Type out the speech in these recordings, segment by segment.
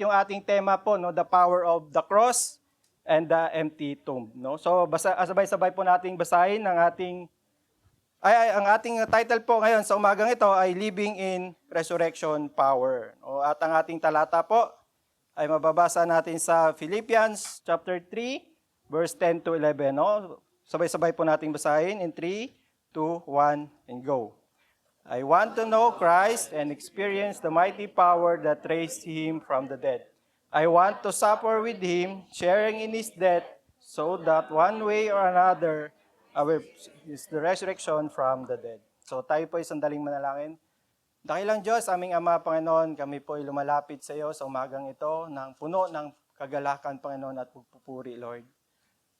yung ating tema po, no, the power of the cross and the empty tomb, no. So sabay-sabay po nating basahin ang ating title po ngayon sa umagang ito ay Living in Resurrection Power. No? At ang ating talata po ay mababasa natin sa Philippians chapter 3 verse 10 to 11, no. Sabay-sabay po nating basahin in 3, 2, 1 and go. I want to know Christ and experience the mighty power that raised him from the dead. I want to suffer with him, sharing in his death, so that one way or another, is the resurrection from the dead. So tayo po ay sandaling manalangin. Dakilang Diyos, aming Ama, Panginoon, kami po ay lumalapit sa iyo sa umagang ito ng puno ng kagalakan, Panginoon, at pagpupuri, Lord.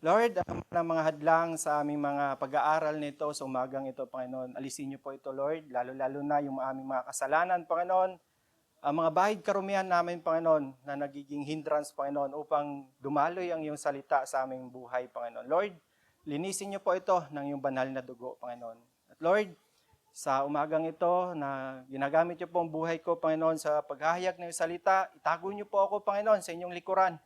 Lord, ang mga hadlang sa aming mga pag-aaral nito sa umagang ito, Panginoon, alisin niyo po ito, Lord, lalo-lalo na yung aming mga kasalanan, Panginoon, ang mga bahid karumihan namin, Panginoon, na nagiging hindrance, Panginoon, upang dumaloy ang iyong salita sa aming buhay, Panginoon. Lord, linisin niyo po ito ng iyong banal na dugo, Panginoon. At Lord, sa umagang ito na ginagamit niyo po ang buhay ko, Panginoon, sa paghahayag ng iyong salita, itago niyo po ako, Panginoon, sa inyong likuran.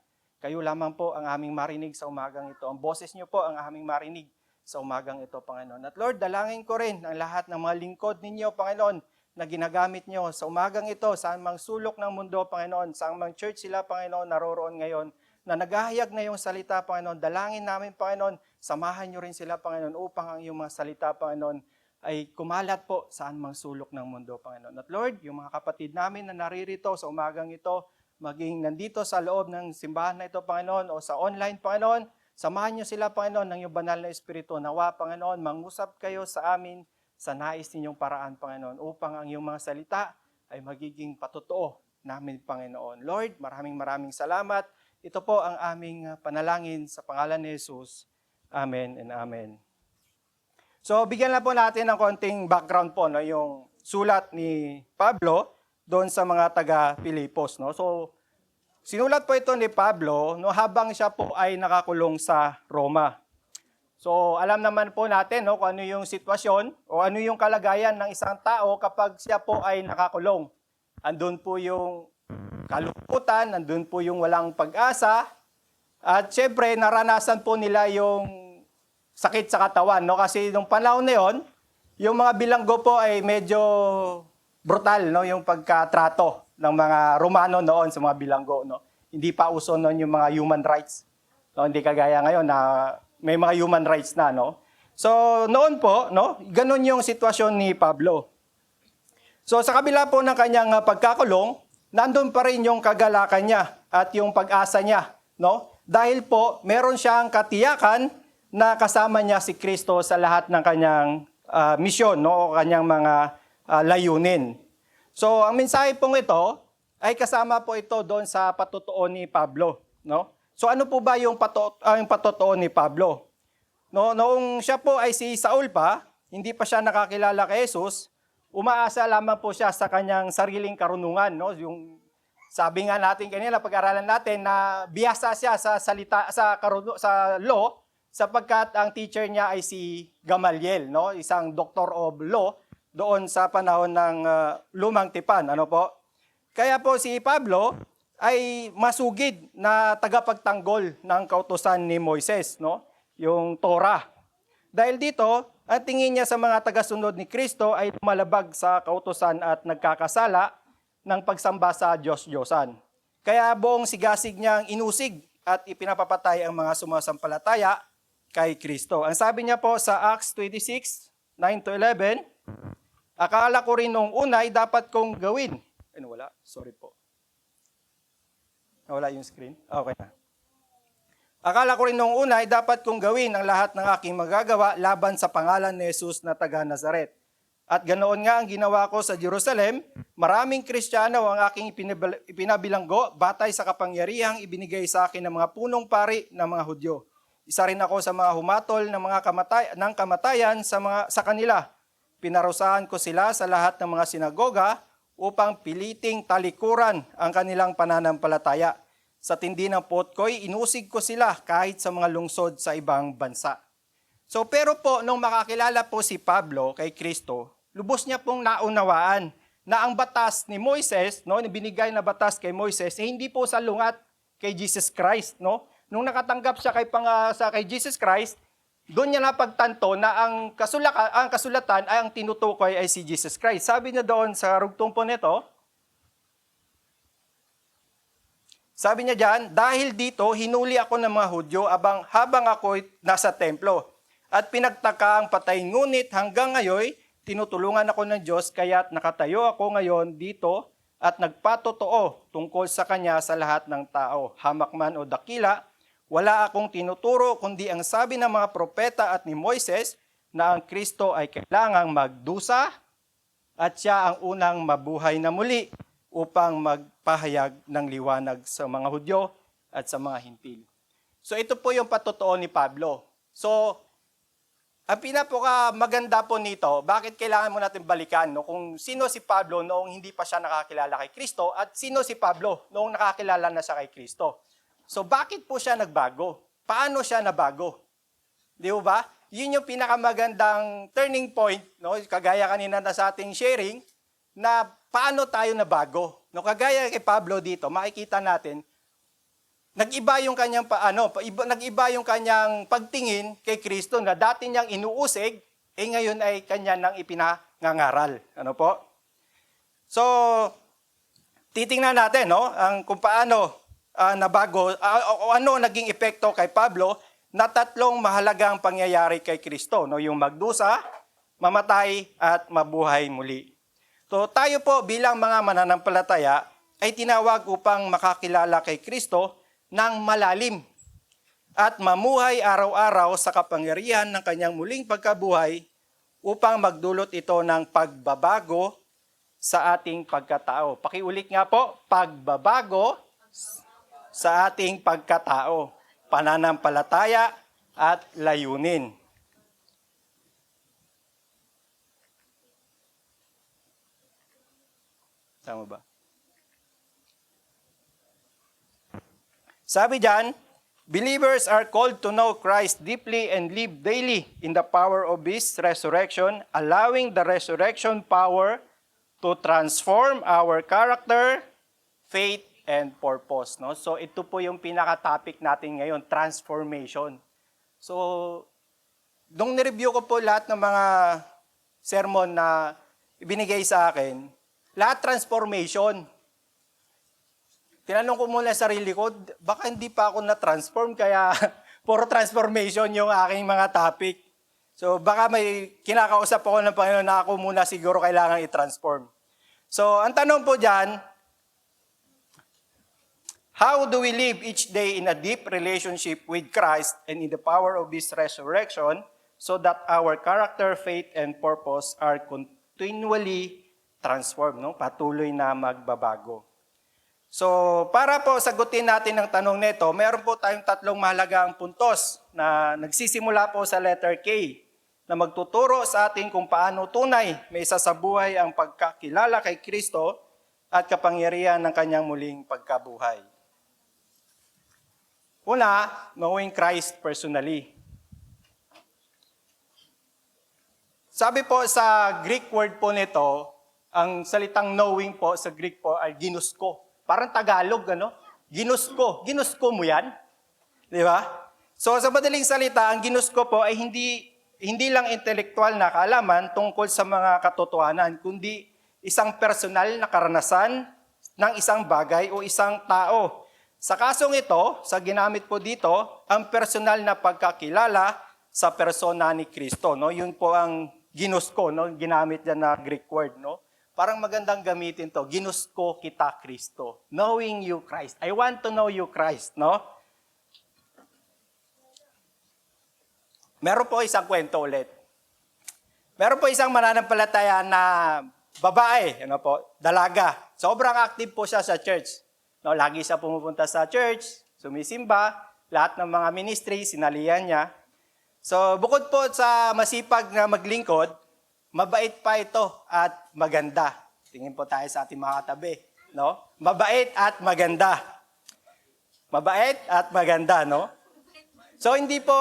Kayo lamang po ang aming marinig sa umagang ito. Ang boses niyo po ang aming marinig sa umagang ito, Panginoon. At Lord, dalangin ko rin ang lahat ng mga lingkod ninyo, Panginoon, na ginagamit niyo sa umagang ito, saan mang sulok ng mundo, Panginoon, saan mang church sila, Panginoon, naroroon ngayon, na naghahayag na yung salita, Panginoon. Dalangin namin, Panginoon, samahan niyo rin sila, Panginoon, upang ang iyong mga salita, Panginoon, ay kumalat po saan mang sulok ng mundo, Panginoon. At Lord, yung mga kapatid namin na naririto sa umagang ito, maging nandito sa loob ng simbahan na ito, Panginoon, o sa online, Panginoon, samahan niyo sila, Panginoon, ng iyong banal na Espiritu. Nawa, Panginoon, mangusap kayo sa amin sa nais ninyong paraan, Panginoon, upang ang iyong mga salita ay magiging patotoo namin, Panginoon. Lord, maraming salamat. Ito po ang aming panalangin sa pangalan ni Jesus. Amen and amen. So, bigyan na po natin ng konting background po, no, yung sulat ni Pablo doon sa mga taga-Pilipos, no. So, sinulat po ito ni Pablo, no, habang siya po ay nakakulong sa Roma. So, alam naman po natin, no, kung ano yung sitwasyon o ano yung kalagayan ng isang tao kapag siya po ay nakakulong. Andun po yung kalungkutan, nandun po yung walang pag-asa, at syempre naranasan po nila yung sakit sa katawan, no? Kasi nung panahon na yon, yung mga bilanggo po ay medyo brutal, no? Yung pagkatrato ng mga Romano noon sa mga bilanggo, no? Hindi pa uso noon yung mga human rights, no? Hindi kagaya ngayon na may mga human rights na, no? So noon po, no, ganun yung sitwasyon ni Pablo. So sa kabila po ng kanyang pagkakulong, nandun pa rin yung kagalakan niya at yung pag-asa niya, no? Dahil po, meron siyang katiyakan na kasama niya si Kristo sa lahat ng kanyang misyon, no? O kanyang mga layunin. So, ang mensahe pong ito ay kasama po ito doon sa patotoo ni Pablo, no? So, ano po ba yung patotoo ni Pablo? No, noong siya po ay si Saul pa, hindi pa siya nakakilala kay Jesus, umaasa lamang po siya sa kanyang sariling karunungan, no? Yung sabi nga natin kanina, pag-aralan natin na biyasa siya sa salita sa law, sapagkat ang teacher niya ay si Gamaliel, no? Isang doctor of law doon sa panahon ng Lumang Tipan, ano po? Kaya po si Pablo ay masugid na tagapagtanggol ng kautusan ni Moises, no? Yung Torah. Dahil dito, ang tingin niya sa mga tagasunod ni Kristo ay lumalabag sa kautusan at nagkakasala ng pagsamba sa Diyos-Diyosan. Kaya buong sigasig niyang inusig at ipinapapatay ang mga sumasampalataya kay Kristo. Ang sabi niya po sa Acts 26, 9-11, akala ko rin nung una ay dapat kong gawin. Ay, wala. Sorry po. Wala yung screen. Okay na. Akala ko rin nung una ay dapat kong gawin ang lahat ng aking magagawa laban sa pangalan ni Jesus na taga Nazaret. At ganoon nga ang ginawa ko sa Jerusalem, maraming Kristiyano ang aking ipinabilanggo batay sa kapangyarihang ibinigay sa akin ng mga punong pari ng mga Hudyo. Isa rin ako sa mga humatol ng kamatayan sa kanila. Pinarusahan ko sila sa lahat ng mga sinagoga upang piliting talikuran ang kanilang pananampalataya. Sa tindi ng potkoy, inusig ko sila kahit sa mga lungsod sa ibang bansa. So pero po, nung makakilala po si Pablo kay Kristo, lubos niya pong naunawaan na ang batas ni Moises, no, binigay na batas kay Moises, hindi po salungat kay Jesus Christ, no? Nung nakatanggap siya kay Jesus Christ, doon niya napagtanto na ang kasulatan ay ang tinutukoy ay si Jesus Christ. Sabi niya doon sa rugtong po nito, sabi niya diyan, dahil dito hinuli ako ng mga Hudyo habang ako nasa templo at pinagtaka ang patay, ngunit hanggang ngayon tinutulungan ako ng Diyos, kaya't nakatayo ako ngayon dito at nagpatotoo tungkol sa Kanya sa lahat ng tao. Hamak man o dakila, wala akong tinuturo kundi ang sabi ng mga propeta at ni Moises na ang Kristo ay kailangang magdusa at siya ang unang mabuhay na muli upang magpahayag ng liwanag sa mga Hudyo at sa mga Hintil. So ito po yung patotoo ni Pablo. So, ang maganda po nito, bakit kailangan mo natin balikan, no? Kung sino si Pablo noong hindi pa siya nakakilala kay Kristo at sino si Pablo noong nakakilala na siya kay Kristo. So bakit po siya nagbago? Paano siya nabago? Di ba? Yun yung pinakamagandang turning point, no? Kagaya kanina na sa ating sharing, na paano tayo nabago. No, kagaya kay Pablo dito, makikita natin, nag-iba yung kanyang nag-iba yung kanyang pagtingin kay Kristo na dati niyang inuusig, ngayon ay kanya nang ipinangangaral. Ano po? So, titingnan natin, no, kung paano nabago, ano naging epekto kay Pablo na tatlong mahalagang pangyayari kay Kristo, no, yung magdusa, mamatay at mabuhay muli. So tayo po bilang mga mananampalataya ay tinawag upang makakilala kay Kristo ng malalim at mamuhay araw-araw sa kapangyarihan ng kanyang muling pagkabuhay upang magdulot ito ng pagbabago sa ating pagkatao. Pakiulit nga po, pagbabago sa ating pagkatao, pananampalataya at layunin. Tama ba? Sabi diyan, believers are called to know Christ deeply and live daily in the power of His resurrection, allowing the resurrection power to transform our character, faith, and purpose. No? So ito po yung pinaka-topic natin ngayon, transformation. So, nung nireview ko po lahat ng mga sermon na ibinigay sa akin, lahat transformation. Tinanong ko muna sa sarili ko, baka hindi pa ako na-transform, kaya puro transformation yung aking mga topic. So baka may kinakausap ako ng Panginoon na ako muna siguro kailangan i-transform. So ang tanong po dyan, how do we live each day in a deep relationship with Christ and in the power of His resurrection so that our character, faith, and purpose are continually transformed, no? Patuloy na magbabago. So, para po sagutin natin ang tanong nito, meron po tayong tatlong mahalagang puntos na nagsisimula po sa letter K na magtuturo sa atin kung paano tunay may isasabuhay ang pagkakilala kay Kristo at kapangyarihan ng kanyang muling pagkabuhay. Una, knowing Christ personally. Sabi po sa Greek word po nito, ang salitang knowing po sa Greek po ay ginusko. Parang Tagalog, ano? Ginusko. Ginusko mo yan? Di ba? So sa madaling salita, ang ginusko po ay hindi lang intelektual na kaalaman tungkol sa mga katotohanan, kundi isang personal na karanasan ng isang bagay o isang tao. Sa kasong ito, sa ginamit po dito, ang personal na pagkakilala sa persona ni Kristo. No? Yun po ang ginusko, no? Ginamit yan na Greek word. No? Parang magandang gamitin to. Ginusko kita, Kristo. Knowing you, Christ. I want to know you, Christ. No? Meron po isang kwento ulit. Meron po isang mananampalataya na babae, ano po, dalaga. Sobrang active po siya sa church. No, lagi siya pumupunta sa church, sumisimba, lahat ng mga ministry, sinalihan niya. So, bukod po sa masipag na maglingkod, mabait pa ito at maganda. Tingin po tayo sa ating mga katabi. No? Mabait at maganda. Mabait at maganda, no? So, hindi po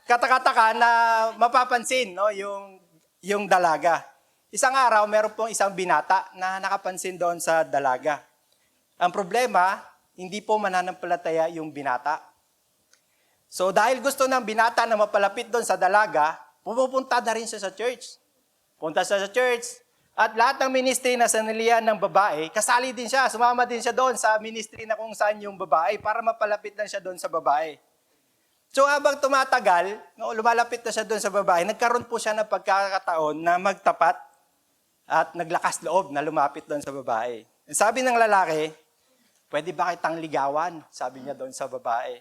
katakataka na mapapansin, no, yung dalaga. Isang araw, meron pong isang binata na nakapansin doon sa dalaga. Ang problema, hindi po mananampalataya yung binata. So dahil gusto ng binata na mapalapit doon sa dalaga, pumupunta na rin siya sa church. Punta siya sa church, at lahat ng ministry na sanilian ng babae, kasali din siya, sumama din siya doon sa ministry na kung saan yung babae para mapalapit lang siya doon sa babae. So habang tumatagal, lumalapit na siya doon sa babae, nagkaroon po siya ng pagkakataon na magtapat at naglakas loob na lumapit doon sa babae. Sabi ng lalaki, pwede ba kitang ligawan? Sabi niya doon sa babae.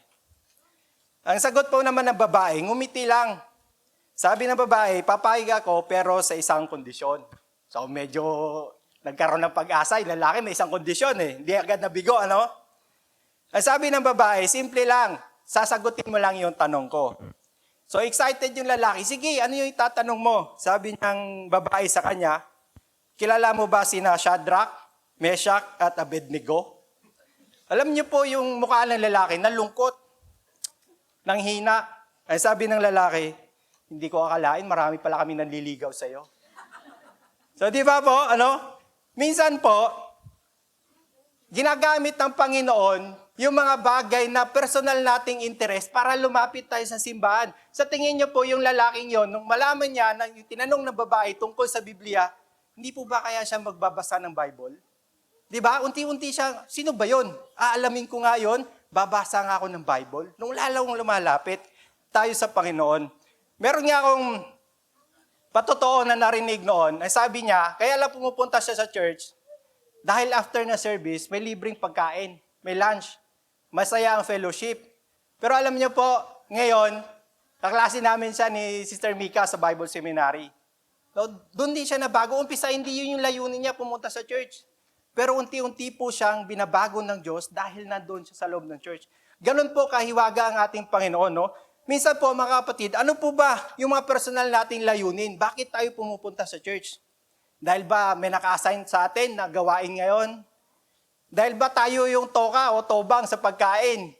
Ang sagot po naman ng babae, ngumiti lang. Sabi ng babae, papayag ako pero sa isang kondisyon. So medyo nagkaroon ng pag-asa, yung lalaki may isang kondisyon hindi agad nabigo, ano? Ang sabi ng babae, simple lang, sasagutin mo lang yung tanong ko. So excited yung lalaki, sige, ano yung itatanong mo? Sabi ng babae sa kanya, kilala mo ba sina Shadrach, Meshach at Abednego? Alam niyo po yung mukha ng lalaki, nalungkot, nanghina. Ay sabi ng lalaki, hindi ko akalain, marami pala kami nanliligaw sa iyo. So di ba po, minsan po, ginagamit ng Panginoon yung mga bagay na personal nating interest para lumapit tayo sa simbahan. Sa tingin niyo po, yung lalaking yon, nung malaman niya na yung tinanong ng babae tungkol sa Biblia, hindi po ba kaya siya magbabasa ng Bible? Di ba? Unti-unti siya, sino ba yon? Aalamin ko nga yon, babasa nga ako ng Bible. Nung lalawang lumalapit tayo sa Panginoon. Meron nga akong patotoo na narinig noon, ay sabi niya, kaya lang pumupunta siya sa church, dahil after na service, may libreng pagkain, may lunch, masaya ang fellowship. Pero alam niyo po, ngayon, kaklase namin siya ni Sister Mika sa Bible Seminary. So, doon din siya nabago. Umpisa, hindi yun yung layunin niya pumunta sa church. Pero unti-unti po siyang binabago ng Diyos dahil nandun siya sa loob ng church. Ganun po kahiwaga ang ating Panginoon, no? Minsan po, mga kapatid, ano po ba yung mga personal nating layunin? Bakit tayo pumupunta sa church? Dahil ba may naka-assign sa atin na gawain ngayon? Dahil ba tayo yung toka o tobang sa pagkain?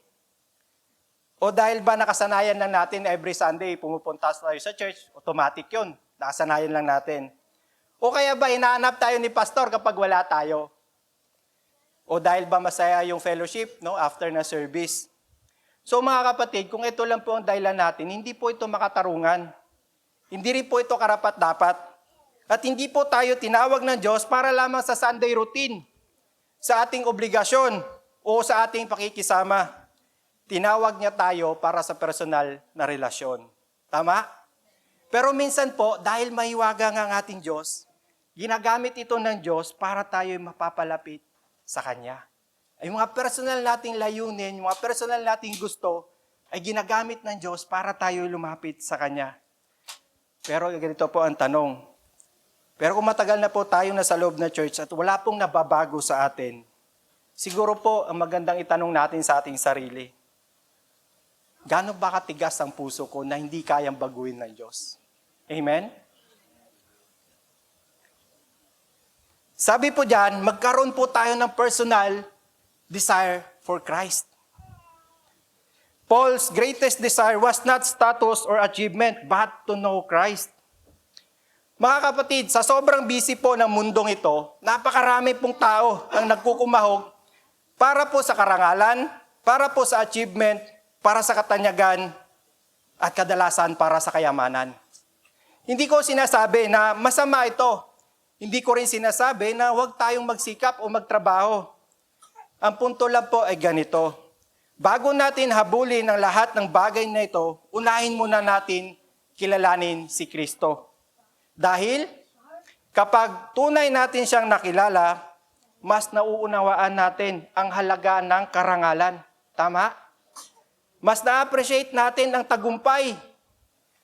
O dahil ba nakasanayan lang natin every Sunday pumupunta tayo sa church? Automatic yun. Nakasanayan lang natin. O kaya ba hinahanap tayo ni pastor kapag wala tayo? O dahil ba masaya yung fellowship after na service? So mga kapatid, kung ito lang po ang dahilan natin, hindi po ito makatarungan. Hindi rin po ito karapat-dapat. At hindi po tayo tinawag ng Diyos para lamang sa Sunday routine, sa ating obligasyon o sa ating pakikisama. Tinawag niya tayo para sa personal na relasyon. Tama? Pero minsan po, dahil mahiwaga nga ang ating Diyos, ginagamit ito ng Diyos para tayo mapapalapit sa Kanya. Ay mga personal nating layunin, mga personal nating gusto, ay ginagamit ng Diyos para tayo lumapit sa Kanya. Pero ganito po ang tanong. Pero kung matagal na po tayo nasa loob ng church at wala pong nababago sa atin, siguro po ang magandang itanong natin sa ating sarili, gaano ba katigas ang puso ko na hindi kayang baguhin ng Diyos? Amen? Sabi po dyan, magkaroon po tayo ng personal desire for Christ. Paul's greatest desire was not status or achievement, but to know Christ. Mga kapatid, sa sobrang busy po ng mundong ito, napakarami pong tao ang nagkukumahog para po sa karangalan, para po sa achievement, para sa katanyagan, at kadalasan para sa kayamanan. Hindi ko sinasabi na masama ito. Hindi ko rin sinasabi na huwag tayong magsikap o magtrabaho. Ang punto lang po ay ganito. Bago natin habulin ang lahat ng bagay na ito, unahin muna natin kilalanin si Kristo. Dahil kapag tunay natin siyang nakilala, mas nauunawaan natin ang halaga ng karangalan. Tama? Mas na-appreciate natin ang tagumpay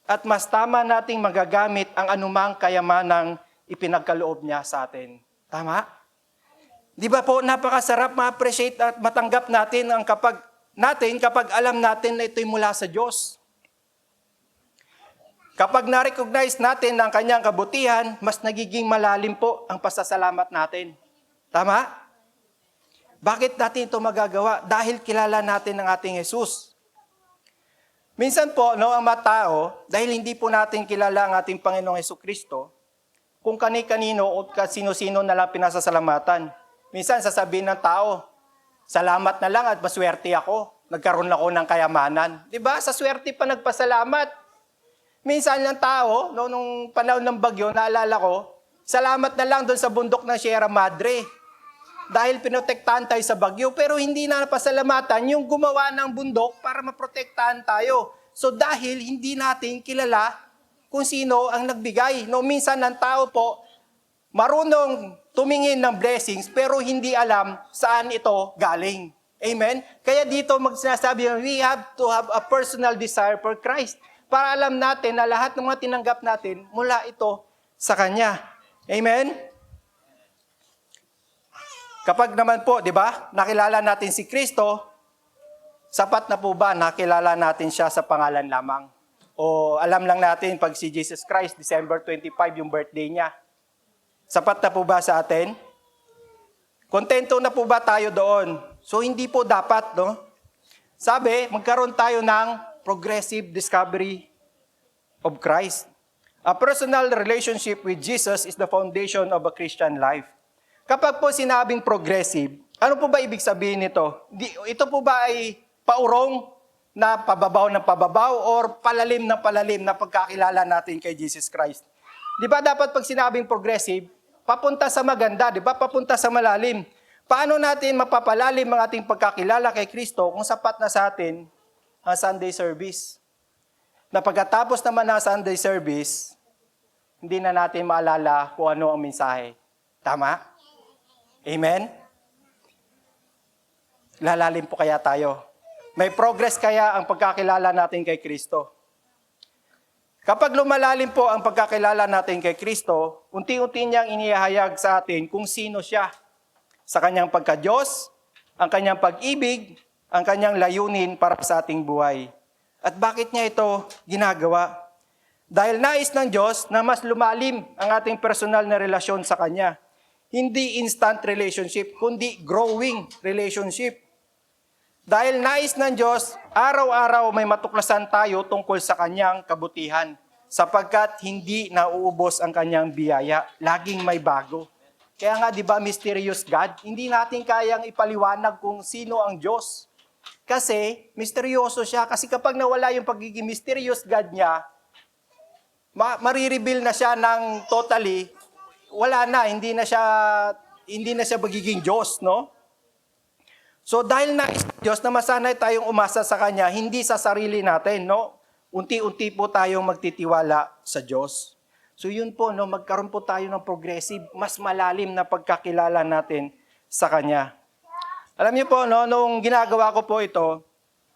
at mas tama nating magagamit ang anumang kayamanang ipinagkaloob niya sa atin. Tama? Di ba po, napakasarap ma-appreciate at matanggap natin ang kapag alam natin na ito'y mula sa Diyos. Kapag na-recognize natin ang kanyang kabutihan, mas nagiging malalim po ang pasasalamat natin. Tama? Bakit natin ito magagawa? Dahil kilala natin ang ating Jesus. Minsan po, ang mga tao, dahil hindi po natin kilala ang ating Panginoong Jesucristo, kung kani-kanino o sino-sino na lang pinasasalamatan. Minsan sasabihin ng tao, salamat na lang at maswerte ako. Nagkaroon ako ng kayamanan. Diba? Sa swerte pa nagpasalamat. Minsan ng tao, nung panahon ng bagyo, naalala ko, salamat na lang doon sa bundok ng Sierra Madre. Dahil pinotektahan tayo sa bagyo, pero hindi na napasalamatan yung gumawa ng bundok para maprotektahan tayo. So dahil hindi natin kilala kung sino ang nagbigay. No, minsan ng tao po, marunong tumingin ng blessings, pero hindi alam saan ito galing. Amen? Kaya dito magsinasabi, we have to have a personal desire for Christ. Para alam natin na lahat ng mga tinanggap natin, mula ito sa Kanya. Amen? Kapag naman po, di ba, nakilala natin si Kristo, sapat na po ba nakilala natin siya sa pangalan lamang? O alam lang natin pag si Jesus Christ, December 25, yung birthday niya. Sapat na po ba sa atin? Kontento na po ba tayo doon? So hindi po dapat, no? Sabi, magkaroon tayo ng progressive discovery of Christ. A personal relationship with Jesus is the foundation of a Christian life. Kapag po sinabing progressive, ano po ba ibig sabihin nito? Ito po ba ay paurong na pababaw ng pababaw or palalim na pagkakilala natin kay Jesus Christ? Di ba dapat pag sinabing progressive, papunta sa maganda, di ba? Papunta sa malalim. Paano natin mapapalalim ang ating pagkakilala kay Kristo kung sapat na sa atin ang Sunday service? Na pagkatapos naman ng Sunday service, hindi na natin maalala kung ano ang mensahe. Tama? Amen? Lalalim po kaya tayo. May progress kaya ang pagkakilala natin kay Kristo. Kapag lumalalim po ang pagkakilala natin kay Kristo, unti-unti niyang inihahayag sa atin kung sino siya. Sa kanyang pagka-Diyos, ang kanyang pag-ibig, ang kanyang layunin para sa ating buhay. At bakit niya ito ginagawa? Dahil nais ng Diyos na mas lumalim ang ating personal na relasyon sa Kanya. Hindi instant relationship, kundi growing relationship. Dahil nais ng Diyos, araw-araw may matuklasan tayo tungkol sa Kanyang kabutihan, sapagkat hindi nauubos ang Kanyang biyaya, laging may bago. Kaya nga, di ba, mysterious God, hindi natin kayang ipaliwanag kung sino ang Diyos. Kasi, misteryoso siya. Kasi kapag nawala yung pagiging mysterious God niya, marireveal na siya ng totally, wala na, hindi na siya magiging Diyos, no? So dahil na Diyos na masanay tayong umasa sa Kanya, hindi sa sarili natin, no? Unti-unti po tayong magtitiwala sa Diyos. So yun po, no, magkaroon po tayo ng progressive, mas malalim na pagkakilala natin sa Kanya. Alam niyo po, no, nung ginagawa ko po ito,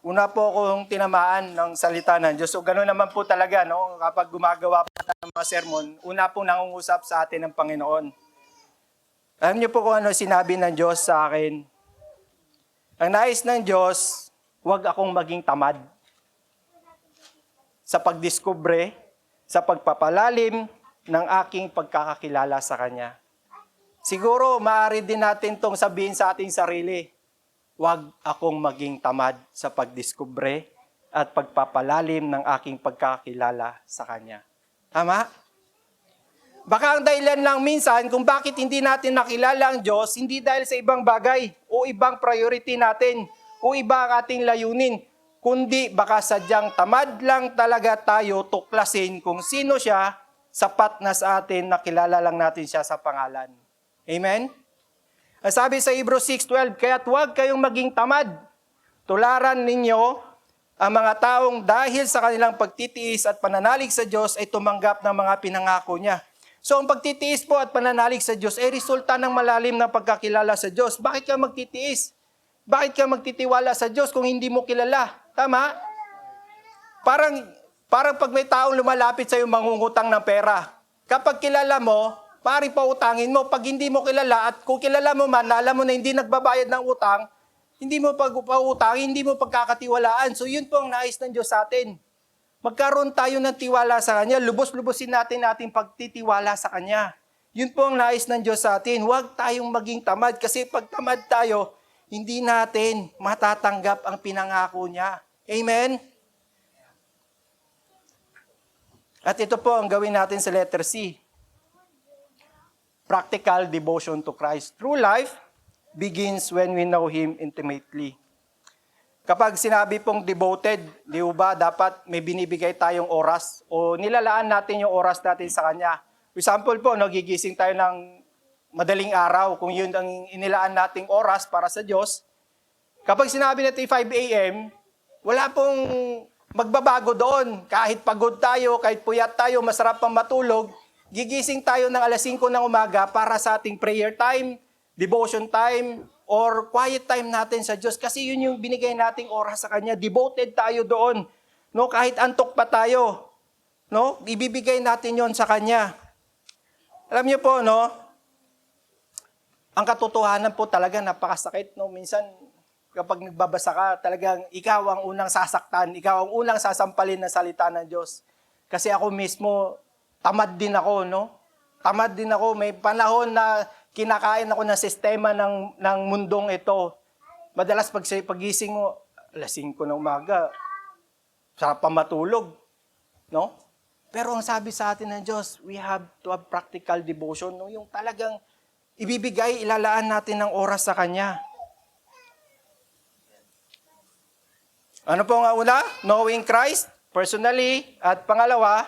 una po akong tinamaan ng salita ng Diyos. So gano'n naman po talaga, no? Kapag gumagawa po ng mga sermon, una po nangungusap sa atin ng Panginoon. Alam niyo po kung ano sinabi ng Diyos sa akin? Ang nais ng Diyos, huwag akong maging tamad sa pagdiskubre, sa pagpapalalim ng aking pagkakakilala sa Kanya. Siguro, maaari din natin itong sabihin sa ating sarili, huwag akong maging tamad sa pagdiskubre at pagpapalalim ng aking pagkakilala sa Kanya. Tama? Baka ang dahilan lang minsan kung bakit hindi natin nakilala ang Diyos, hindi dahil sa ibang bagay o ibang priority natin o iba ang ating layunin, kundi baka sadyang tamad lang talaga tayo tuklasin kung sino siya, sapat na sa atin, nakilala lang natin siya sa pangalan. Amen? Ang sabi sa Hebrews 6:12, kaya't huwag kayong maging tamad. Tularan ninyo ang mga taong dahil sa kanilang pagtitiis at pananalig sa Diyos ay tumanggap ng mga pinangako niya. So ang pagtitiis po at pananalig sa Diyos ay resulta ng malalim na pagkakilala sa Diyos. Bakit ka magtitiis? Bakit ka magtitiwala sa Diyos kung hindi mo kilala? Tama? Parang pag may taong lumalapit sa iyo mangungutang ng pera. Kapag kilala mo, pari pa utangin mo. Pag hindi mo kilala at kung kilala mo man, alam mo na hindi nagbabayad ng utang, hindi mo pag-utangin, hindi mo pagkakatiwalaan. So yun po ang nais ng Diyos sa atin. Magkaroon tayo ng tiwala sa Kanya, lubos-lubosin natin ating pagtitiwala sa Kanya. Yun po ang nais ng Diyos sa atin. Huwag tayong maging tamad kasi pag tamad tayo, hindi natin matatanggap ang pinangako niya. Amen? At ito po ang gawin natin sa letter C. practical devotion to Christ. True life begins when we know Him intimately. Kapag sinabi pong devoted, di ba, dapat may binibigay tayong oras o nilalaan natin yung oras natin sa Kanya. For example po, gigising tayo ng madaling araw, kung yun ang inilaan nating oras para sa Diyos. Kapag sinabi natin 5 a.m., wala pong magbabago doon. Kahit pagod tayo, kahit puyat tayo, masarap pang matulog, gigising tayo ng alas 5 ng umaga para sa ating prayer time, devotion time, or quiet time natin sa Diyos. Kasi yun yung binigay nating oras sa Kanya. Devoted tayo doon. No? Kahit antok pa tayo, no? Ibibigay natin yon sa Kanya. Alam niyo po, no? Ang katotohanan po talaga napakasakit. No? Minsan, kapag nagbabasa ka, talagang ikaw ang unang sasaktan, ikaw ang unang sasampalin ng salita ng Diyos. Kasi ako mismo, tamad din ako, no? Tamad din ako. May panahon na kinakain ako ng sistema ng mundong ito. Madalas pagising mo, alas 5 ng umaga, sarap pa matulog, no? Pero ang sabi sa atin ng Diyos, we have to have practical devotion, no? Yung talagang ibibigay, ilalaan natin ng oras sa Kanya. Ano po nga una? Knowing Christ, personally. At pangalawa,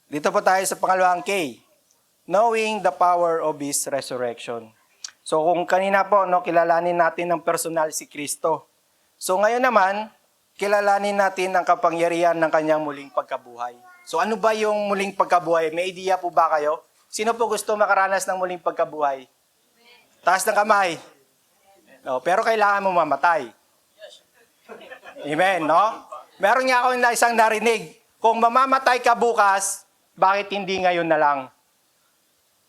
dito po tayo sa pangalawang K. Knowing the power of His resurrection. So kung kanina po, no, kilalanin natin ng personal si Kristo. So ngayon naman, kilalanin natin ang kapangyarihan ng Kanyang muling pagkabuhay. So ano ba yung muling pagkabuhay? May idea po ba kayo? Sino po gusto makaranas ng muling pagkabuhay? Taas ng kamay. No, pero kailangan mo mamatay. Amen, no? Meron nga ako isang narinig. Kung mamamatay ka bukas, bakit hindi ngayon na lang?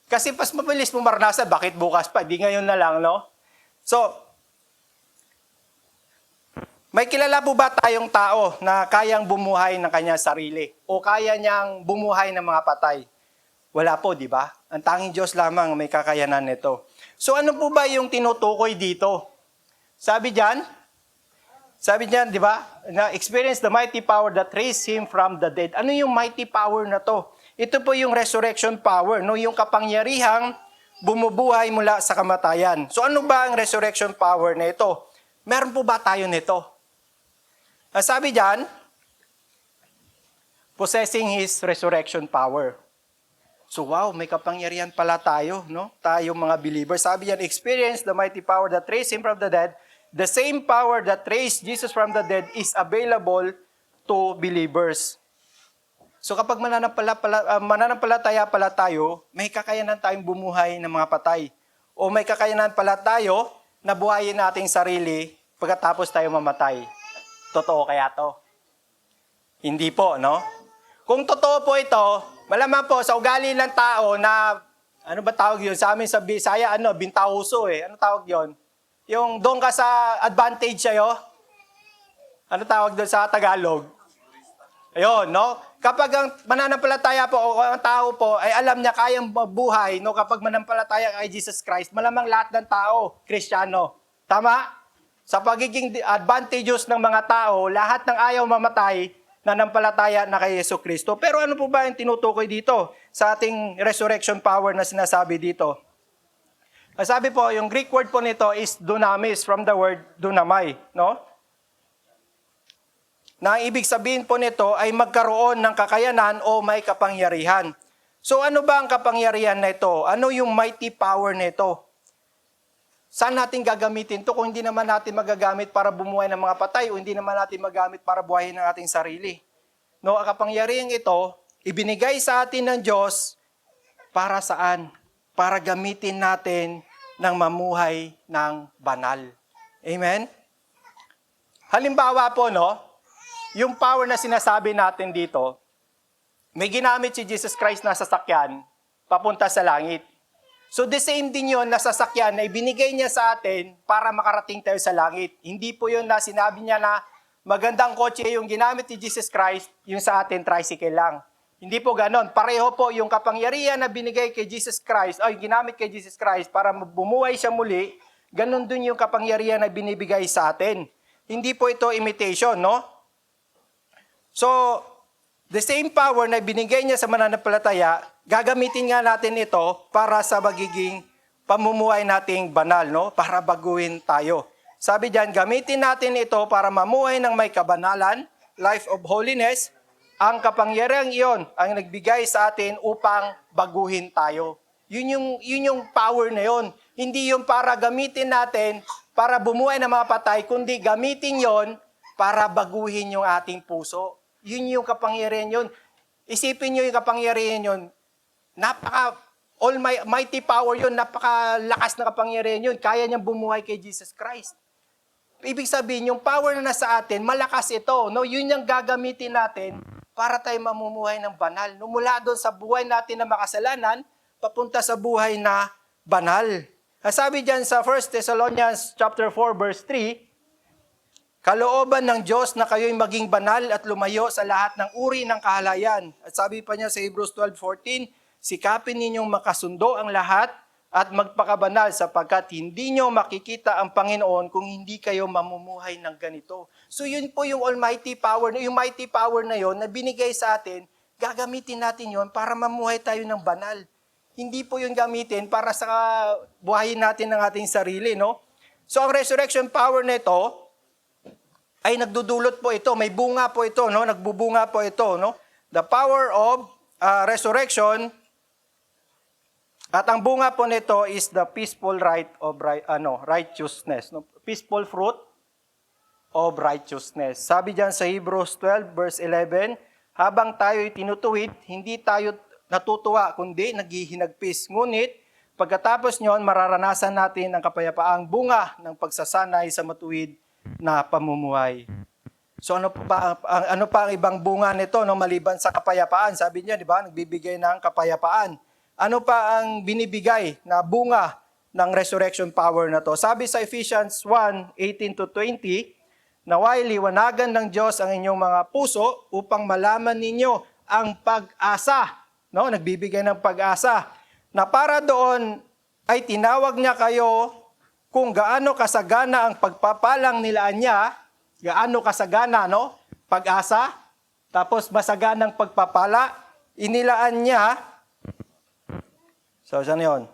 Kasi pas mabilis mo maranasan, bakit bukas pa? Hindi ngayon na lang, no? So, may kilala po ba tayong tao na kayang bumuhay ng kanyang sarili? O kaya niyang bumuhay ng mga patay? Wala po, di ba? Ang tanging Diyos lamang may kakayanan nito. So ano po ba yung tinutukoy dito? Sabi diyan, di ba? Na experience the mighty power that raised Him from the dead. Ano yung mighty power na to? Ito po yung resurrection power, no? Yung kapangyarihang bumubuhay mula sa kamatayan. So ano ba ang resurrection power na ito? Meron po ba tayo nito? Sabi diyan, possessing His resurrection power. So wow, may kapangyarihan pala tayo, no? Tayong mga believers. Sabi yan, experience the mighty power that raised Him from the dead. The same power that raised Jesus from the dead is available to believers. So kapag mananampalataya pala tayo, may kakayanan tayong bumuhay ng mga patay. O may kakayanan pala tayo na buhayin nating sarili pagkatapos tayo mamatay. Totoo kaya to? Hindi po, no? Kung totoo po ito, malamang po sa ugali ng tao na, ano ba tawag yun? Sa amin sa Bisaya, bintahuso eh. Ano tawag yun? Yung doon ka sa advantage sa'yo. Ano tawag doon sa Tagalog? Ayun, no? Kapag ang mananampalataya po o ang tao po ay alam niya kayang mabuhay, no? Kapag mananampalataya kay Jesus Christ, malamang lahat ng tao, Kristiyano. Tama? Sa pagiging advantageous ng mga tao, lahat ng ayaw mamatay, nanampalataya na kay Yesu Kristo. Pero ano po ba yung tinutukoy dito sa ating resurrection power na sinasabi dito? Sabi po, yung Greek word po nito is dunamis, from the word dunamai, no? Na ibig sabihin po nito ay magkaroon ng kakayanan o may kapangyarihan. So ano ba ang kapangyarihan na ito? Ano yung mighty power nito? Saan natin gagamitin ito kung hindi naman natin magagamit para bumuhay ng mga patay o hindi naman natin magamit para buhayin ang ating sarili? No, ang kapangyarihan ito, ibinigay sa atin ng Diyos para saan? Para gamitin natin ng mamuhay ng banal. Amen? Halimbawa po, no, yung power na sinasabi natin dito, may ginamit si Jesus Christ na sasakyan papunta sa langit. So the same din yun na sasakyan na ibinigay niya sa atin para makarating tayo sa langit. Hindi po yun na sinabi niya na magandang kotse yung ginamit ni Jesus Christ, yung sa atin tricycle lang. Hindi po ganon. Pareho po yung kapangyarihan na binigay kay Jesus Christ, ay ginamit kay Jesus Christ para bumuhay siya muli, ganon dun yung kapangyarihan na binibigay sa atin. Hindi po ito imitation, no? So, The same power na binigay niya sa mananampalataya, gagamitin nga natin ito para sa magiging pamumuhay nating banal, no? Para baguhin tayo. Sabi diyan, gamitin natin ito para mamuhay ng may kabanalan, life of holiness. Ang kapangyarihang iyon ang nagbigay sa atin upang baguhin tayo. Yun yung power na yun. Hindi yung para gamitin natin para bumuhay ng mga patay, kundi gamitin yon para baguhin yung ating puso. Yun yung kapangyarihan yun. Isipin nyo yung kapangyarihan yun. Almighty power yun. Napakalakas na kapangyarihan yun. Kaya niyang bumuhay kay Jesus Christ. Ibig sabihin, yung power na nasa atin, malakas ito. No? Yun yung gagamitin natin para tayo mamumuhay ng banal. No, mula doon sa buhay natin na makasalanan, papunta sa buhay na banal. Sabi diyan sa 1 Thessalonians chapter 4 verse 3, kalooban ng Diyos na kayo'y maging banal at lumayo sa lahat ng uri ng kahalayan. At sabi pa niya sa Hebrews 12:14, sikapin ninyong makasundo ang lahat at magpakabanal sapagkat hindi nyo makikita ang Panginoon kung hindi kayo mamumuhay ng ganito. So yun po yung almighty power, yung mighty power na yon na binigay sa atin, gagamitin natin yon para mamuhay tayo ng banal. Hindi po yun gamitin para sa buhayin natin ng ating sarili, no? So ang resurrection power na ito ay nagdudulot po ito, may bunga po ito, no? Nagbubunga po ito, no? The power of resurrection. At ang bunga po nito is the peaceful righteousness. No? Peaceful fruit of righteousness. Sabi diyan sa Hebrews 12 verse 11, habang tayo'y tinutuwid, hindi tayo natutuwa, kundi naghihinagpis. Ngunit, pagkatapos nyon, mararanasan natin ang kapayapaang bunga ng pagsasanay sa matuwid na pamumuhay. So ano pa ang ibang bunga nito, no? Maliban sa kapayapaan? Sabi niya, di ba, nagbibigay ng kapayapaan. Ano pa ang binibigay na bunga ng resurrection power na to? Sabi sa Ephesians 1:18-20, nawa'y liwanagan ng Diyos ang inyong mga puso upang malaman ninyo ang pag-asa. No? Nagbibigay ng pag-asa. Na para doon ay tinawag niya kayo kung gaano kasagana ang pagpapalang nilaan niya, gaano kasagana, no? Pag-asa, tapos masaganang pagpapala, inilaan niya. So, saan yun?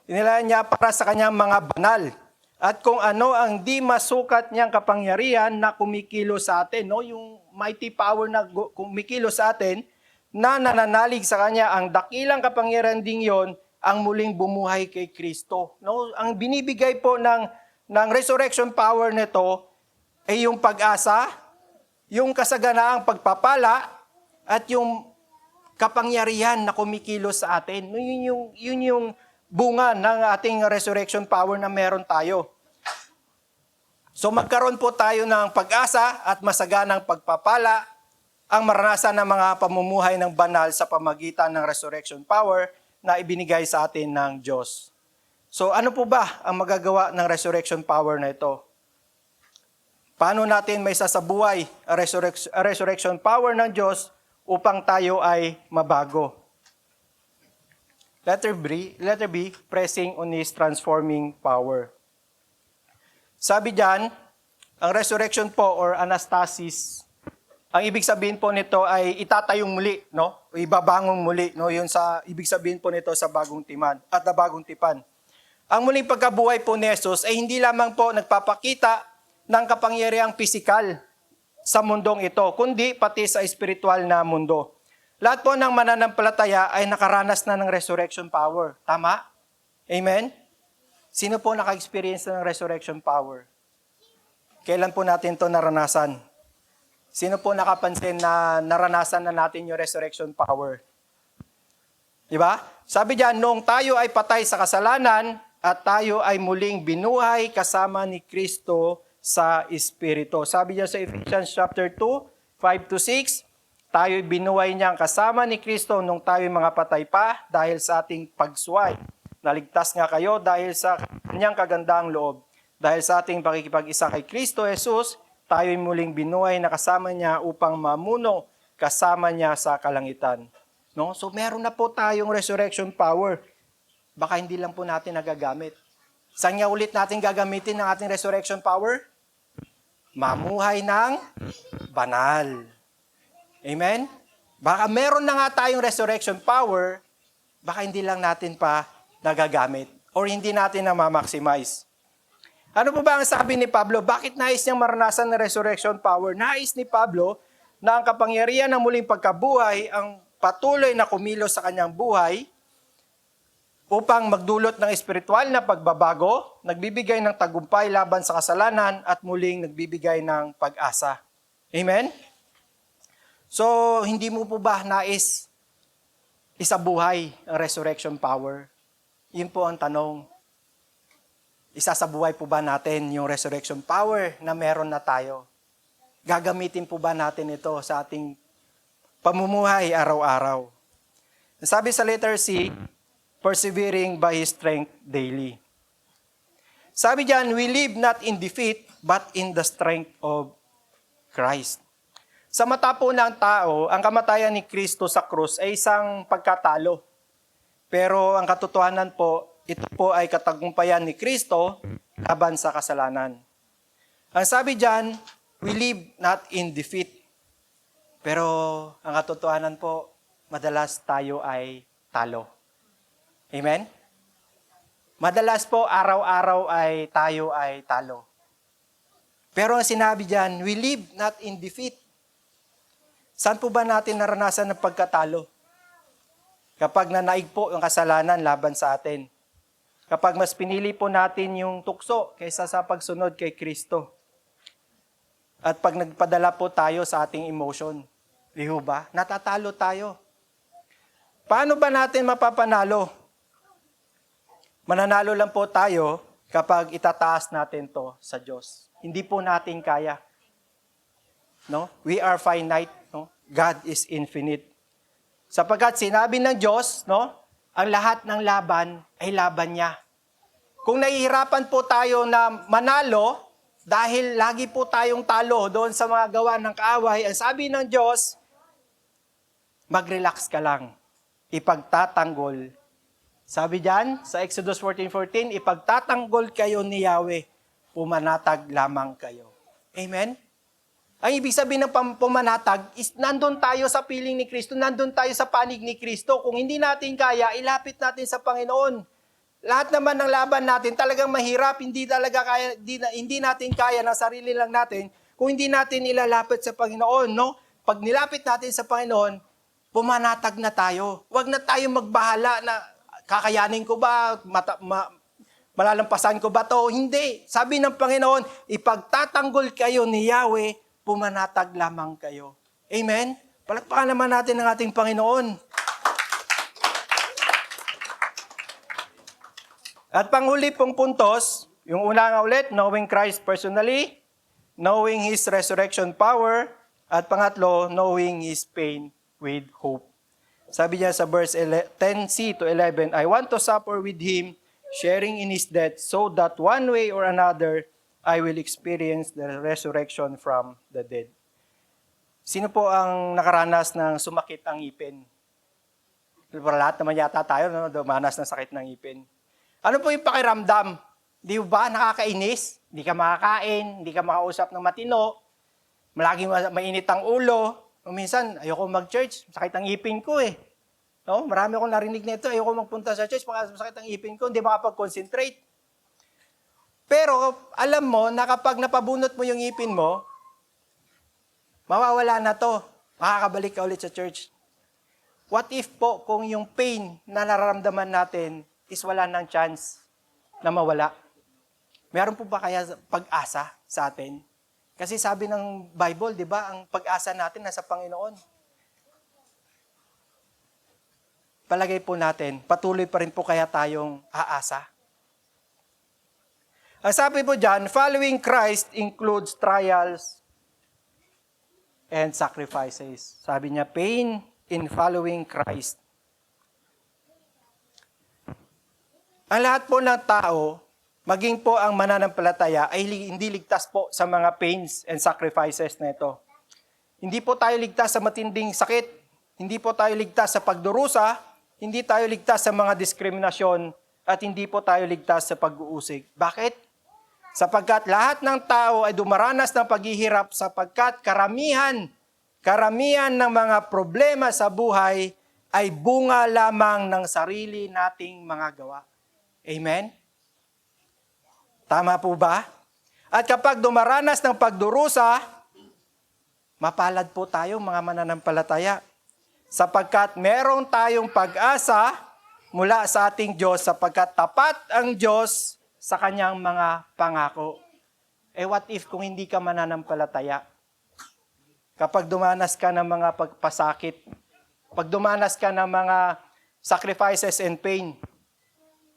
Inilaan niya para sa kanyang mga banal. At kung ano ang di masukat niyang kapangyarihan na kumikilos sa atin. No? Yung mighty power na kumikilos sa atin, na nananalig sa kanya ang dakilang kapangyarihan ding yon ang muling bumuhay kay Kristo. No? Ang binibigay po ng resurrection power nito ay yung pag-asa, yung kasaganaang pagpapala, at yung kapangyarihan na kumikilos sa atin. Yun yung bunga ng ating resurrection power na meron tayo. So magkaroon po tayo ng pag-asa at masaganang pagpapala ang maranasan ng mga pamumuhay ng banal sa pamagitan ng resurrection power na ibinigay sa atin ng Diyos. So ano po ba ang magagawa ng resurrection power na ito? Paano natin may sasabuhay ang resurrection power ng Diyos upang tayo ay mabago? Letter B, pressing on His transforming power. Sabi diyan, ang resurrection po or anastasis, ang ibig sabihin po nito ay itatayong muli, no? O ibabangong muli, no? Yun sa ibig sabihin po nito sa bagong tipan. Ang muling pagkabuhay po ni Jesus ay hindi lamang po nagpapakita ng kapangyarihang pisikal sa mundong ito, kundi pati sa espiritual na mundo. Lahat po ng mananampalataya ay nakaranas na ng resurrection power. Tama? Amen? Sino po naka-experience ng resurrection power? Kailan po natin ito naranasan? Sino po nakapansin na naranasan na natin yung resurrection power? Diba? Sabi diyan, noong tayo ay patay sa kasalanan at tayo ay muling binuhay kasama ni Kristo sa Espiritu. Sabi niya sa Ephesians chapter 2, 5-6, tayo'y binuhay niyang kasama ni Kristo nung tayo'y mga patay pa dahil sa ating pagsuway. Naligtas nga kayo dahil sa kanyang kagandaang loob. Dahil sa ating pakikipag-isa kay Kristo Jesus, tayo'y muling binuhay na kasama niya upang mamuno kasama niya sa kalangitan. No? So meron na po tayong resurrection power. Baka hindi lang po natin nagagamit. Saan nga ulit natin gagamitin ang ating resurrection power? mamuhay ng banal. Amen? Baka meron na nga tayong resurrection power, baka hindi lang natin pa nagagamit or hindi natin na ma-maximize. Ano po ba ang sabi ni Pablo? Bakit nais niyang maranasan ng resurrection power? Nais ni Pablo na ang kapangyarihan ng muling pagkabuhay ang patuloy na kumilos sa kanyang buhay upang magdulot ng espiritual na pagbabago, nagbibigay ng tagumpay laban sa kasalanan at muling nagbibigay ng pag-asa. Amen? So, hindi mo po ba nais isabuhay ang resurrection power? Yun po ang tanong. Isasabuhay po ba natin yung resurrection power na meron na tayo? Gagamitin po ba natin ito sa ating pamumuhay araw-araw? Sabi sa letter C, persevering by His strength daily. Sabi diyan, we live not in defeat, but in the strength of Christ. Sa mata po ng tao, ang kamatayan ni Kristo sa krus ay isang pagkatalo. Pero ang katotohanan po, ito po ay katagumpayan ni Kristo laban sa kasalanan. Ang sabi diyan, we live not in defeat. Pero ang katotohanan po, madalas tayo ay talo. Amen? Madalas po, araw-araw ay tayo ay talo. Pero ang sinabi diyan, we live not in defeat. Saan po ba natin naranasan ng pagkatalo? Kapag nanaig po yung kasalanan laban sa atin. Kapag mas pinili po natin yung tukso kaysa sa pagsunod kay Kristo. At pag nagpadala po tayo sa ating emotion, di ba? Natatalo tayo. Paano ba natin mapapanalo? Mananalo lang po tayo kapag itataas natin to sa Diyos. Hindi po natin kaya. No? We are finite. No? God is infinite. Sapagkat sinabi ng Diyos, no, ang lahat ng laban ay laban niya. Kung nahihirapan po tayo na manalo, dahil lagi po tayong talo doon sa mga gawa ng kaaway, ang sabi ng Diyos, mag-relax ka lang. Ipagtatanggol. Sabi diyan sa Exodus 14:14, ipagtatanggol kayo ni Yahweh, pumanatag lamang kayo. Amen? Ang ibig sabihin ng pumanatag is nandun tayo sa piling ni Kristo, nandun tayo sa panig ni Kristo. Kung hindi natin kaya, ilapit natin sa Panginoon. Lahat naman ng laban natin talagang mahirap, hindi natin kaya ng sarili lang natin kung hindi natin ilalapit sa Panginoon, no? Pag nilapit natin sa Panginoon, pumanatag na tayo. Huwag na tayo magbahala na kakayanin ko ba, malalampasan ko ba to? Hindi. Sabi ng Panginoon, ipagtatanggol kayo ni Yahweh, pumanatag lamang kayo. Amen? Palakpakan naman natin ang ating Panginoon. At panghuli pong puntos, yung una nga ulit, knowing Christ personally, knowing His resurrection power, at pangatlo, knowing His pain with hope. Sabi niya sa verse 10c to 11, I want to suffer with Him, sharing in His death, so that one way or another, I will experience the resurrection from the dead. Sino po ang nakaranas ng sumakit ang ngipin? Para lahat naman yata tayo, no? Dumanas ng sakit ng ngipin. Ano po yung pakiramdam? Di ba nakakainis? Hindi ka makakain, hindi ka makausap ng matino, malaging mainit ang ulo. Minsan, ayoko mag-church, sakit ang ngipin ko eh. No? Marami akong narinig nito, ayoko magpunta sa church, sakit ang ngipin ko, hindi makapag-concentrate. Pero alam mo na kapag napabunot mo yung ngipin mo, mawawala na to. Makakabalik ka ulit sa church. What if po kung yung pain na nararamdaman natin is wala nang chance na mawala? Meron po ba kaya pag-asa sa atin? Kasi sabi ng Bible, di ba, ang pag-asa natin nasa Panginoon. Palagay po natin, patuloy pa rin po kaya tayong aasa? Ang sabi po dyan, following Christ includes trials and sacrifices. Sabi niya, pain in following Christ. Ang lahat po ng tao, maging po ang mananampalataya, ay hindi ligtas po sa mga pains and sacrifices na ito. Hindi po tayo ligtas sa matinding sakit. Hindi po tayo ligtas sa pagdurusa. Hindi tayo ligtas sa mga diskriminasyon. At hindi po tayo ligtas sa pag-uusig. Bakit? Sapagkat lahat ng tao ay dumaranas ng paghihirap sapagkat karamihan ng mga problema sa buhay ay bunga lamang ng sarili nating mga gawa. Amen? Tama po ba? At kapag dumaranas ng pagdurusa, mapalad po tayo mga mananampalataya. Sapagkat merong tayong pag-asa mula sa ating Diyos sapagkat tapat ang Diyos sa kanyang mga pangako. What if kung hindi ka mananampalataya? Kapag dumanas ka ng mga pagpasakit, pag dumanas ka ng mga sacrifices and pain,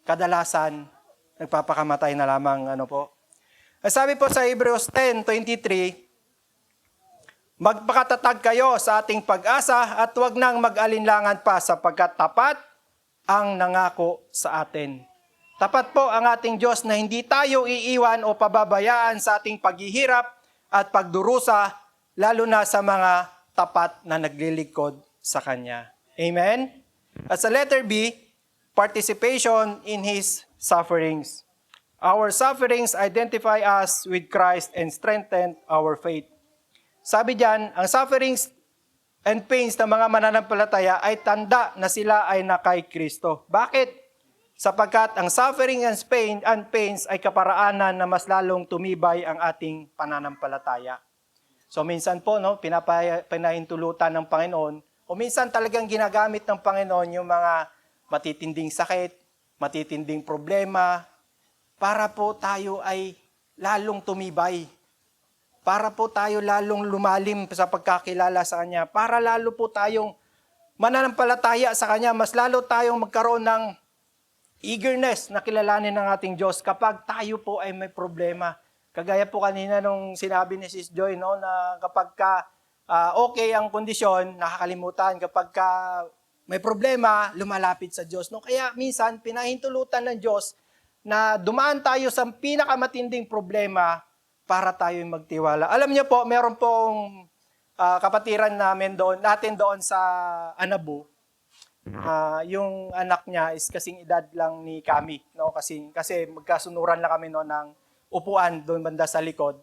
kadalasan, nagpapakamatay na lamang Sabi po sa Hebrews 10:23, magpakatatag kayo sa ating pag-asa at huwag nang mag-alinlangan pa sapagkat tapat ang nangako sa atin. Tapat po ang ating Diyos na hindi tayo iiwan o pababayaan sa ating paghihirap at pagdurusa, lalo na sa mga tapat na naglilingkod sa Kanya. Amen? At sa letter B, participation in His sufferings. Our sufferings identify us with Christ and strengthen our faith. Sabi diyan, ang sufferings and pains ng mga mananampalataya ay tanda na sila ay na kay Kristo. Bakit? Sapagkat ang suffering and pains ay kaparaanan na mas lalong tumibay ang ating pananampalataya. So minsan po, pinahintulutan ng Panginoon, o minsan talagang ginagamit ng Panginoon yung mga matitinding sakit, matitinding problema, para po tayo ay lalong tumibay. Para po tayo lalong lumalim sa pagkakilala sa Kanya. Para lalo po tayong mananampalataya sa Kanya. Mas lalo tayong magkaroon ng eagerness na kilalanin ng ating Diyos kapag tayo po ay may problema. Kagaya po kanina nung sinabi ni Sis Joy, na kapag okay ang kondisyon, nakakalimutan. Kapag may problema, lumalapit sa Diyos. Kaya minsan, pinahintulutan ng Diyos na dumaan tayo sa pinakamatinding problema para tayo magtiwala. Alam niyo po, meron pong kapatiran natin doon sa Anabu. Yung anak niya is kasing edad lang ni Kami, kasi magkasunuran lang kami ng upuan doon banda sa likod.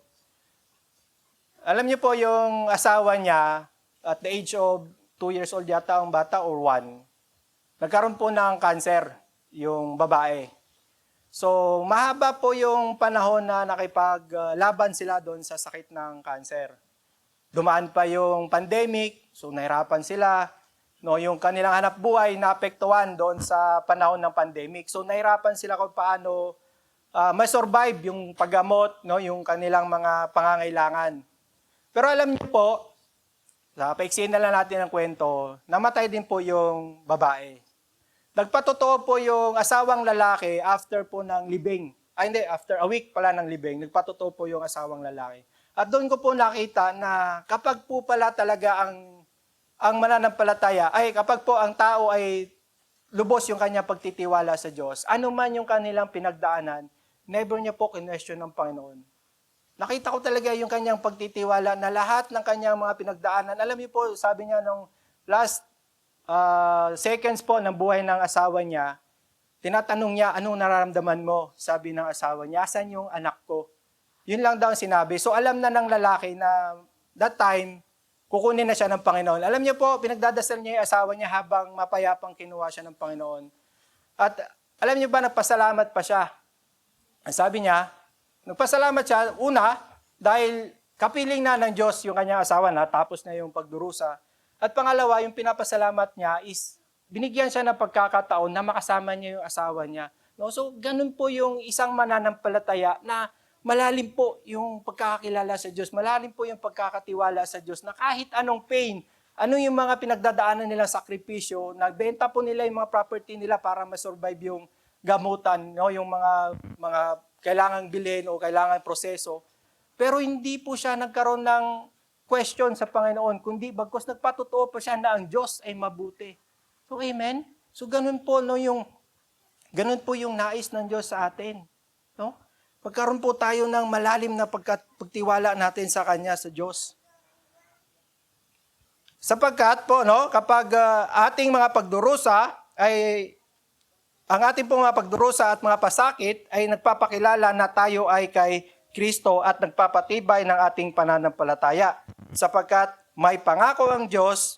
Alam niyo po yung asawa niya at the age of 2 years old yata ang bata or 1, nagkaroon po ng cancer yung babae. So mahaba po yung panahon na nakipaglaban sila doon sa sakit ng cancer. Dumaan pa yung pandemic, so nahirapan sila. Yung kanilang hanap buhay naapektuhan doon sa panahon ng pandemic. So nahirapan sila kung paano ma-survive yung paggamot, yung kanilang mga pangangailangan. Pero alam niyo po, paiksin na lang natin ang kwento, namatay din po yung babae. Nagpatotoo po yung asawang lalaki after po ng libing. After a week pala ng libing, nagpatotoo po yung asawang lalaki. At doon ko po nakita na kapag po pala talaga ang mananampalataya, kapag po ang tao ay lubos yung kanyang pagtitiwala sa Diyos, ano man yung kanilang pinagdaanan, never niya po kinwestiyon ng Panginoon. Nakita ko talaga yung kanyang pagtitiwala na lahat ng kanyang mga pinagdaanan. Alam niyo po, sabi niya nung last seconds po ng buhay ng asawa niya, tinatanong niya, anong nararamdaman mo? Sabi ng asawa niya, asan yung anak ko? Yun lang daw ang sinabi. So alam na ng lalaki na that time, kukunin na siya ng Panginoon. Alam niyo po, pinagdadasal niya yung asawa niya habang mapayapang kinuha siya ng Panginoon. At alam niyo ba, nagpasalamat pa siya. Ang sabi niya, nagpasalamat siya, una, dahil kapiling na ng Diyos yung kanyang asawa na, tapos na yung pagdurusa. At pangalawa, yung pinapasalamat niya is, binigyan siya ng pagkakataon na makasama niya yung asawa niya. So, ganun po yung isang mananampalataya na malalim po yung pagkakakilala sa Diyos, malalim po yung pagkakatiwala sa Diyos na kahit anong pain, anong yung mga pinagdadaanan nilang sakripisyo, nagbenta po nila yung mga property nila para ma-survive yung gamutan, yung mga kailangang bilhin o kailangang proseso. Pero hindi po siya nagkaroon ng question sa Panginoon, kundi bagkus nagpatotoo po siya na ang Diyos ay mabuti. So, amen? So, ganun po yung nais ng Diyos sa atin. No? Magkaroon po tayo ng malalim na pagtiwala natin sa Kanya, sa Diyos. Sapagkat po, kapag ating mga pagdurusa ay ang ating pong mga pagdurusa at mga pasakit ay nagpapakilala na tayo ay kay Kristo at nagpapatibay ng ating pananampalataya sapagkat may pangako ang Diyos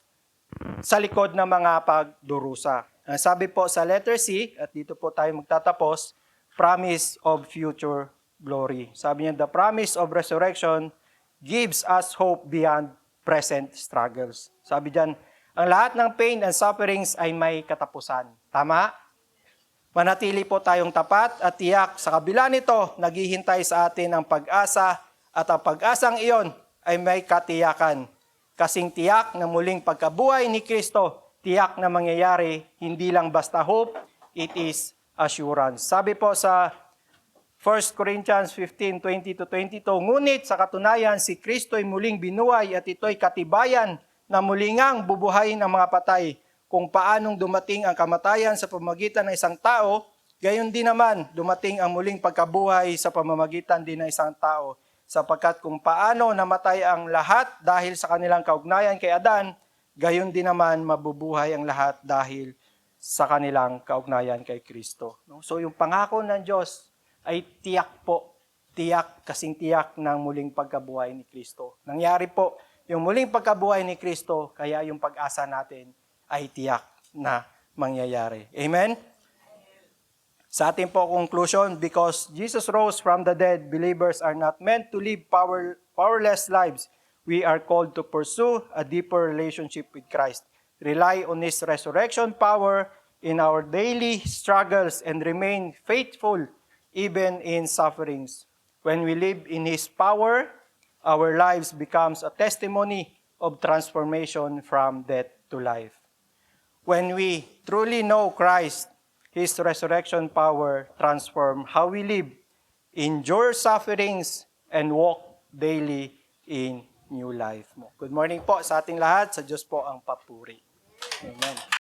sa likod ng mga pagdurusa. Ang sabi po sa letter C, at dito po tayo magtatapos, promise of future glory. Sabi niya, the promise of resurrection gives us hope beyond present struggles. Sabi diyan, ang lahat ng pain and sufferings ay may katapusan. Tama? Manatili po tayong tapat at tiyak. Sa kabila nito, naghihintay sa atin ang pag-asa at ang pag-asang iyon ay may katiyakan. Kasing tiyak na muling pagkabuhay ni Kristo, tiyak na mangyayari, hindi lang basta hope, it is assurance. Sabi po sa 1 Corinthians 15:20-22, ngunit sa katunayan si Kristo ay muling binuhay at ito'y katibayan na mulingang bubuhayin ang mga patay. Kung paanong dumating ang kamatayan sa pamamagitan ng isang tao, gayon din naman dumating ang muling pagkabuhay sa pamamagitan din ng isang tao. Sapagkat kung paano namatay ang lahat dahil sa kanilang kaugnayan kay Adan, gayon din naman mabubuhay ang lahat dahil sa kanilang kaugnayan kay Kristo. So yung pangako ng Diyos ay tiyak po, tiyak kasing tiyak ng muling pagkabuhay ni Kristo. Nangyari po yung muling pagkabuhay ni Kristo, kaya yung pag-asa natin ay tiyak na mangyayari. Amen? Sa ating po conclusion, because Jesus rose from the dead, believers are not meant to live powerless lives. We are called to pursue a deeper relationship with Christ. Rely on His resurrection power in our daily struggles and remain faithful even in sufferings. When we live in His power, our lives becomes a testimony of transformation from death to life. When we truly know Christ, His resurrection power transform how we live, endure sufferings, and walk daily in new life. Good morning po sa ating lahat. Sa Diyos po ang papuri. Amen.